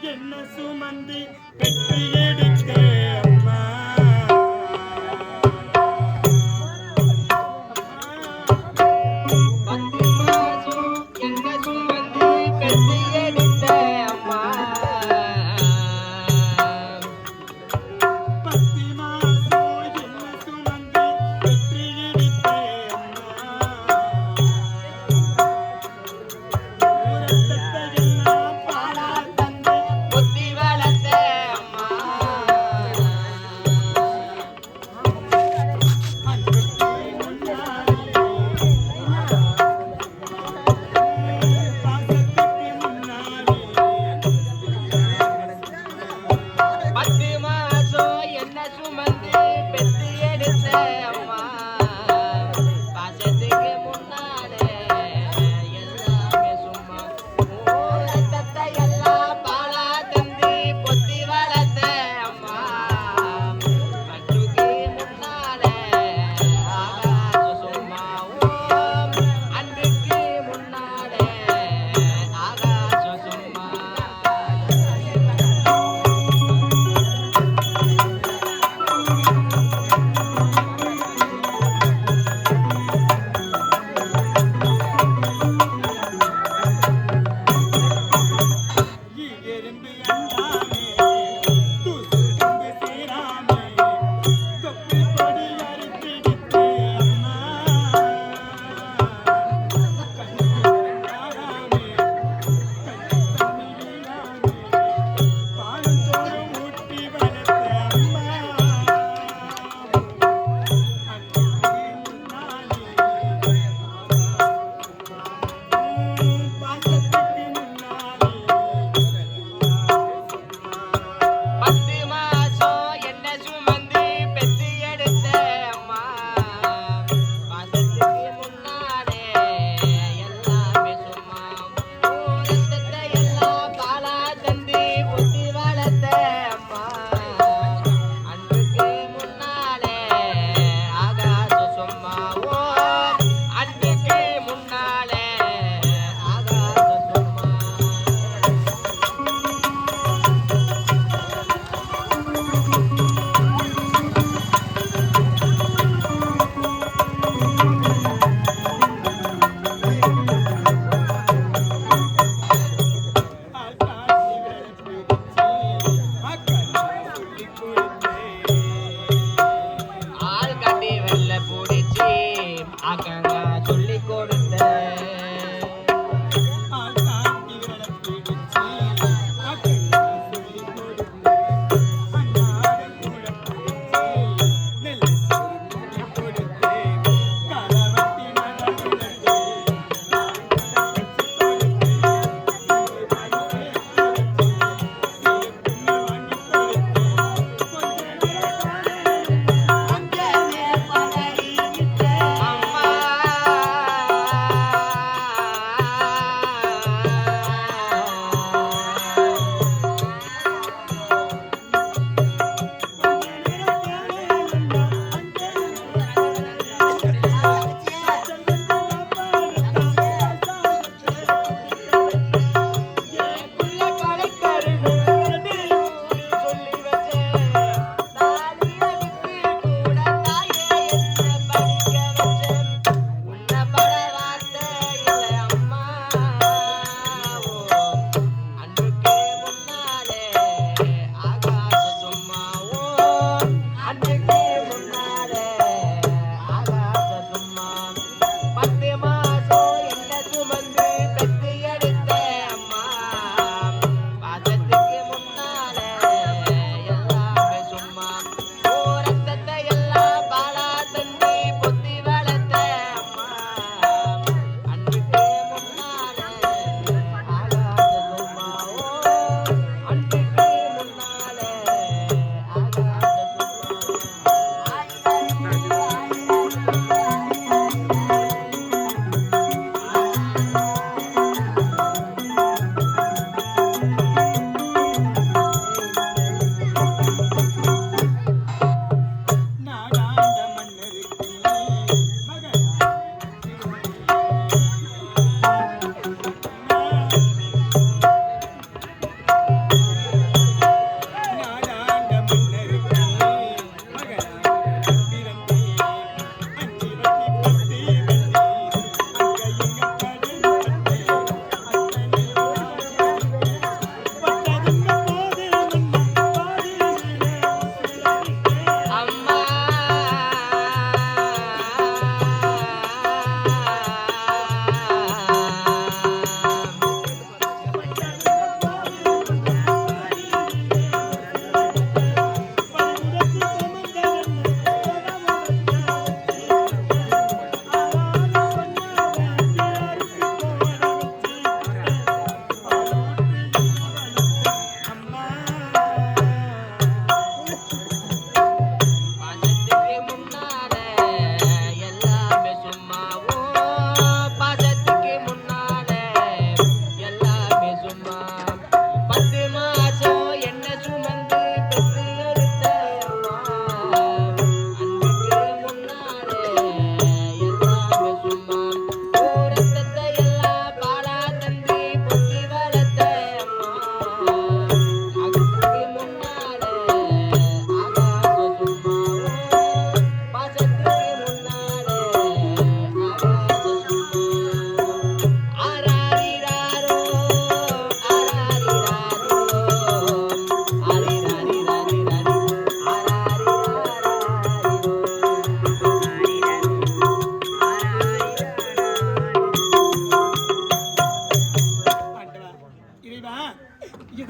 என்ன சுமந்து பெற்று எடுத்த அம்மா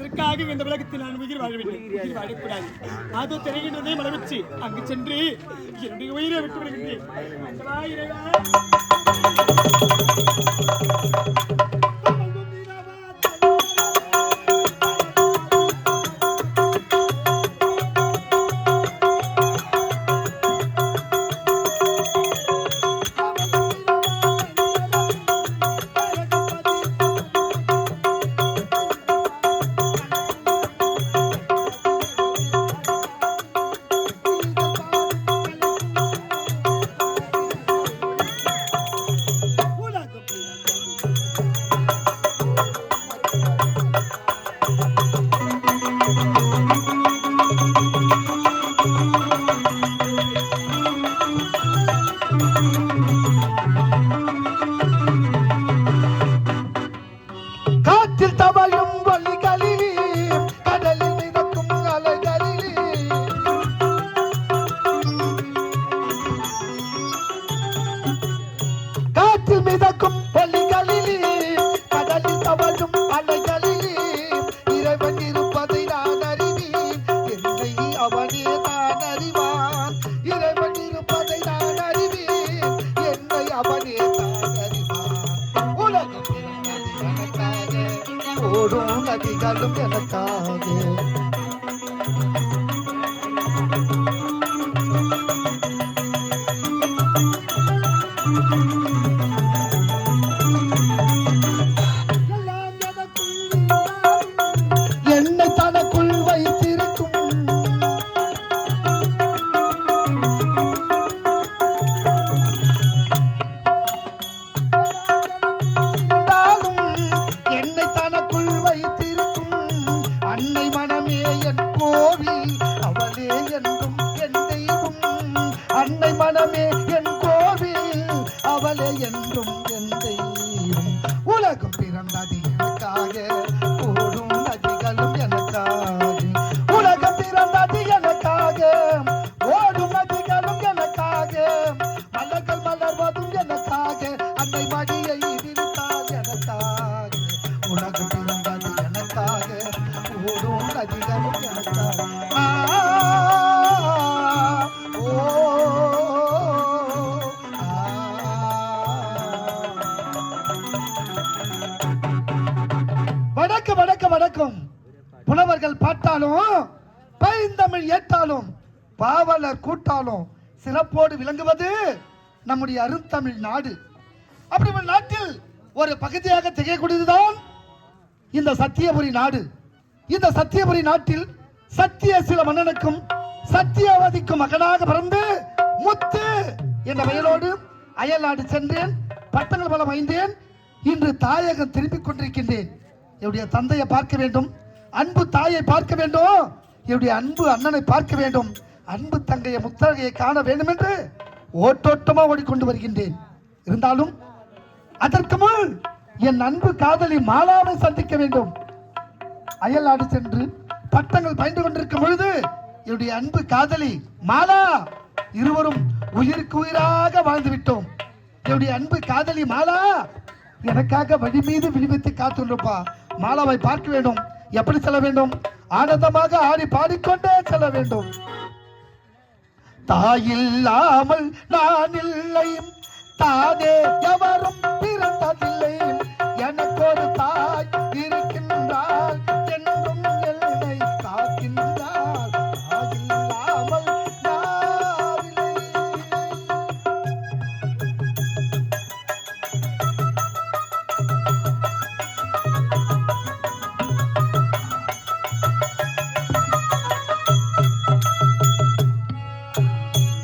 அதற்காக இந்த உலகத்தில் நான் உயிர் வாழவில்லை, உயிர் வாழக்கூடாது. அது தெரிகின்றதை மலர்ச்சி அங்கு சென்று என்னுடைய உயிரை விட்டு விடுகின்றேன். நதிகளும் எனக்காக என்னை தனக்குள் வைத்திருக்கும் என்னை தனக்குள் வைத்திருக்கும் அன்னை மனமே என் கோவில் அவளே என்றும் என் தெய்வம். அன்னை மனமே என் கோவில் அவளே என்றும் என் தெய்வம். உலகம் பிறந்தது எனக்காக, ஓடும் நதிகளும் எனக்காக. உலகம் பிறந்தது எனக்காக, ஓடும் நதிகளும் எனக்காக. மலர்கள் மலர்வதும் எனக்காக, அன்னை மடியை விரித்தால் எனக்காக. உலகம் பிறந்தது எனக்காக, ஓடும் நதிகளும் எனக்காக. வணக்கம் வணக்கம் வணக்கம். புலவர்கள் பாட்டாலும் பைந்தமிழ் ஏற்றாலும் பாவலர் கூட்டாலும் சிறப்போடு விளங்குவது நம்முடைய அருந்தமிழ் நாடு. அப்படி ஒரு நாட்டில் ஒரு பகுதியாக திகழக்கூடியதுதான் இந்த சத்தியபுரி நாடு. இந்த சத்தியபுரி நாட்டில் சத்தியசீல மன்னனுக்கும் சத்தியவதிக்கும் மகனாக பிறந்து முத்து என்ற பெயரோடு அயல் நாடு சென்றேன், பட்டங்கள் பலம் ஐந்தேன். இன்று தாயகம் திரும்பிக் கொண்டிருக்கின்றேன். என்னுடைய தந்தையை பார்க்க வேண்டும், அன்பு தாயை பார்க்க வேண்டும், என்னுடைய அன்பு அண்ணனை பார்க்க வேண்டும், அன்பு தங்கையை முத்தகையை காண வேண்டும் என்று ஓட்டோட்டமாக ஓடிக்கொண்டு வருகின்றேன். இருந்தாலும் அதற்கு முன் என் அன்பு காதலி மாலாவை சந்திக்க வேண்டும். அயல் நாடு சென்று பட்டங்கள் பயின்று கொண்டிருக்கும் பொழுது என்னுடைய அன்பு காதலி மாலா இருவரும் உயிருக்கு உயிராக வாழ்ந்து விட்டோம். என்னுடைய அன்பு காதலி மாலா எனக்காக வழி மீது விழிவித்து காத்துள்ளப்பா. மாலாவை பார்க்க வேண்டும். எப்படி செல்ல வேண்டும்? ஆனந்தமாக ஆடி பாடிக்கொண்டே செல்ல வேண்டும். தாயில்லாமல் நான் இல்லை, தானே எவரும் பிறந்ததில்லை. எனக்கு ஒரு தாய் இருக்கின்றாள், என்றும் என்னை காக்கின்றாள். தாயில்லாமல் நான் இல்லை.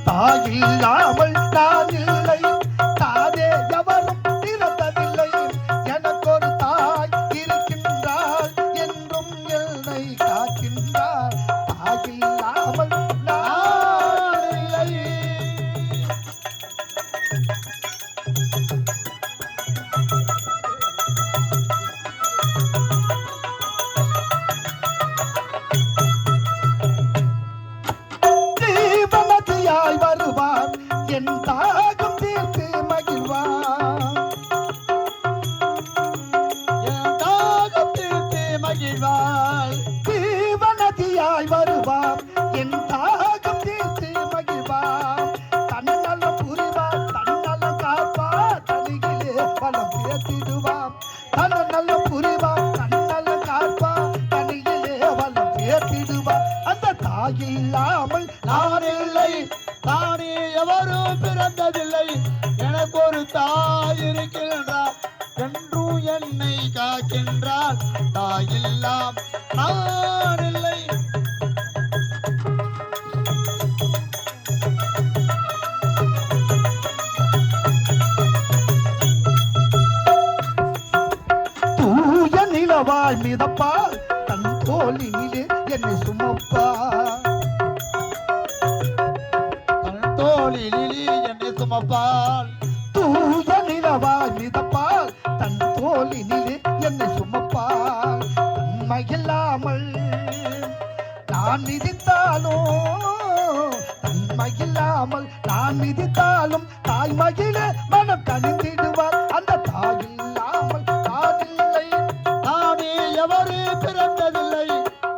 தாயில்லாமல் நான் இல்லை, தானே எவரும் பிறந்ததில்லை. எனக்கு ஒரு தாய் இருக்கின்றாள், என்றும் என்னை காக்கின்றாள். தாயில்லாமல் நான் இல்லை. ஜீவனதியாய் வருவார், என் தாகம் தீர்த்து மகிழ்வார். என் தாகம் தீர்த்து மகிழ்வார். தனித்திடுவார் அந்த தாயில்லாமல் நான் இல்லை. தானே எவரும் பிறந்ததில்லை, எனக்கு ஒரு தாய் இருக்கின்றார், என்றும் என்னை காக்கின்றார், தாயில்லாம் நான் இல்லை. தூய நிலவாய் மிதப்பால் தன் தோளினிலே என்னை சுமப்பார், தன் தோளிலே என்னை சுமப்பால். தூய நிலவாய் மிதப்பால் தன் தோளினிலே என்னை சுமப்பால். தன்மையில்லாமல் நான் மிதித்தாலும், தன்மையில்லாமல் நான் மிதித்தாலும் தாய்மகிழே மனம் கனிந்திடுவார் அந்த தாயில்லாமல் நான் இல்லை. தானே எவரு பிறந்ததில்லை,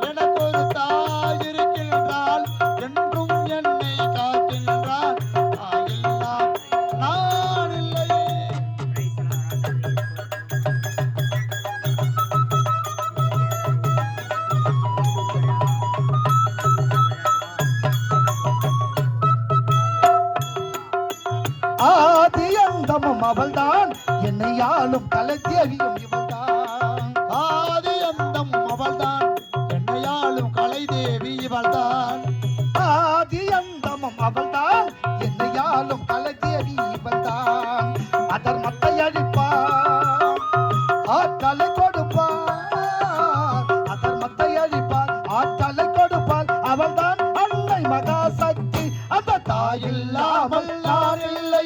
எனக்கு ஒரு தாய் இருக்கின்றாள், என்றும் என்னை காக்கின்றாள், தாயில்லாம் நான் இல்லை. ஆதி அந்தமும் அவள்தான் என்னை ஆளும் கலைத்தேவியும் இவள்தான். ஆதி அந்தம் அவள்தான், என்னையாளும் கலைதேவி இவள்தான். ஆதி அந்தமும் அவள்தான் என்னை ஆளும் கலைத்தேவி இவள்தான். அதர்மத்தை அழிப்பார் ஆற்றலை கொடுப்பார், அதர்மத்தை அழிப்பார் ஆற்றலை கொடுப்பார். அவள்தான் அன்னை மகாசக்தி அந்த தாயில்லாமல் நான் இல்லை.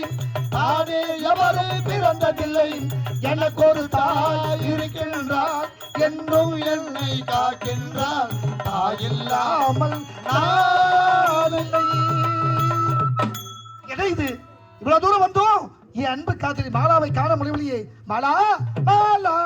தானே எவரு பிறந்ததில்லை, எனக்கு ஒரு தாய் இருக்கின்றார், என்றும் என்னை காக்கின்றார், தாயில்லாமல் நான் இல்லை. என்ன இது இவ்வளவு தூரம் வந்தோம், என் அன்பு காதலி மாலாவை காண முடியவில்லையே. மாலா மாலா